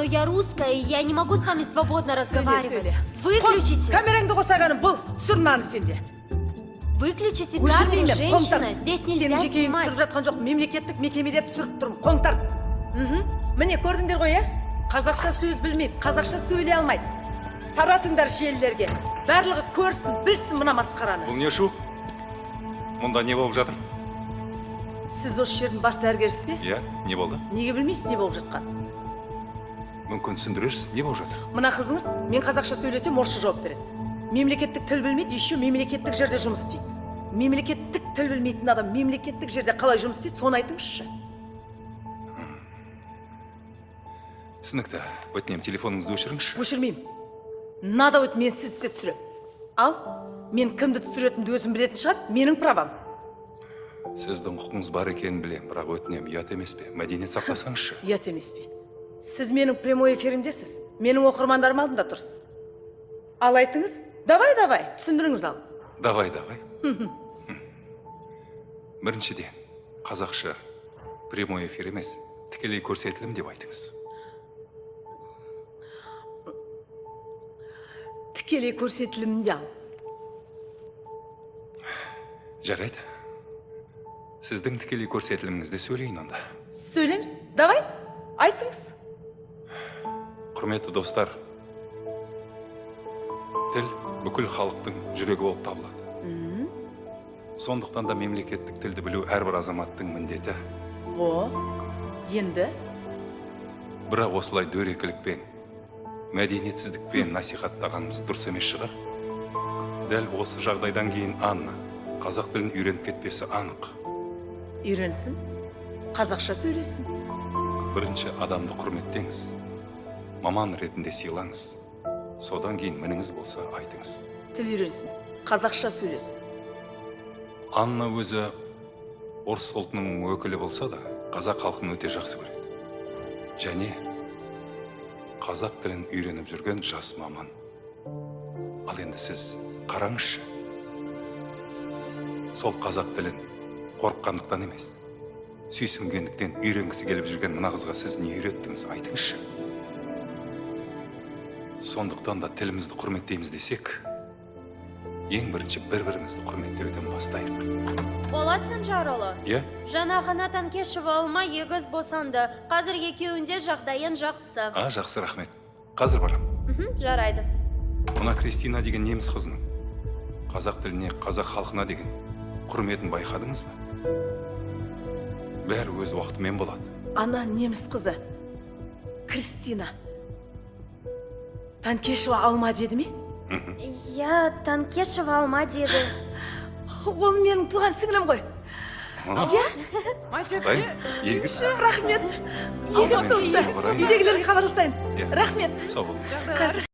я русская, и я не могу с вами свободно разговаривать. Выключите. Камераңды қосағаным бұл, түсір мынаны сенде. Выключите камеру, женщина. Здесь нельзя снимать. Түсіріп жатқан жоқ, мемлекеттік мекемеде түсіріп тұрмын. Қоңтар. Міне көрдіңдер ғой, е? Қазақша сөз білмейді, қазақша сөйлей алмайды. Таратыңдар желілерге. Барлығы көрсін, білсін мына масқараны. Бұл не шу? Мұнда не болып жатыр? Сіз осы жердің бас дәрігерісіз бе? Иә, не болды? Неге білмейсіз не болып жатқан? Мүмкін түсіндірерсіз, не болып жатыр? Мына қызыңыз, мен қазақша сөйлесем, орысша жауап береді. Мемлекеттік тіл білмейді, еще мемлекеттік жерде жұмыс істейді. Мемлекеттік тіл білмейтін адам мемлекеттік жерде қалай жұмыс істейді, соны айтыңызшы. Түсінікті. Өтінем, телефоныңызды өшіріңізші. Өшірмеймін. Надо өт, мен сізді де түсірем. Ал, мен кімді түсіретінді өзім білетін шығар, менің правам. Сіздің құқыңыз бар екенін білем, бірақ өтінем, ұят емес пе? Мәдениет сақтасаңызшы. Ұят емес пе? Сіз менің прямой эфирімдесіз. Менің оқырмандарым алдында тұрсыз. Ал айтыңыз, давай, түсіндіріңіз ал. Давай. Біріншіден, қазақша прямой эфир емес, тікелей көрсетілім деп айтыңыз. Тікелей көрсетілімінде ал. Жарайды. Сіздің тікелей көрсетіліміңізде сөйлейін онда. Сөйлеміз? Давай, айтыңыз. Құрметті достар, тіл бүкіл халықтың жүрегі болып табылады. Сондықтан да мемлекеттік тілді білу әрбір азаматтың міндеті. Енді? Бірақ осылай дөрекілікпен, мәдениетсіздікпен насихаттағанымыз дұрыс емес шығар. Дәл осы жағдайдан кейін Анна қазақ тілін үйреніп кетпесі анық. Үйренсін, қазақша сөйлесін. Бірінші адамды құрметтеңіз, маман ретінде сыйлаңыз. Содан кейін мініңіз болса айтыңыз. Тіл үйренсін, қазақша сөйлесін. Анна өзі орыс ұлтының өкілі болса да, қазақ халқын өте жақсы көреді. Және қазақ тілін үйреніп жүрген жас маман. Ал енді сіз қараңызшы. Сол қазақ тілін қорыққандықтан емес, сүйсінгендіктен үйренгісі келіп жүрген мына қызға сіз не үйреттіңіз, айтыңызшы. Сондықтан да тілімізді құрметтейміз десек, ең бірінші бір-бірімізді құрметтеуден бастайық. Болат Санжарұлы. Иә? Жаңа ғана Танкешева алма егіз босанды. Қазір екеуінде жағдайын жақсы. Жақсы, рахмет. Қазір барам. Жарайды. Мұна Кристина деген неміс қызының қазақ тіліне, қазақ халқына деген құрметін байқадыңыз ба? Бәрі өз уақытымен болады. Ана неміс қызы, Кристина. Танкешева алма деді ме? Я Танкешева алма деді. Ол менің туған сіңлім ғой. Егіз. Рахмет. Егіз туылды. Үйдегілерге хабарласайын. Рахмет. Сау болыңыз.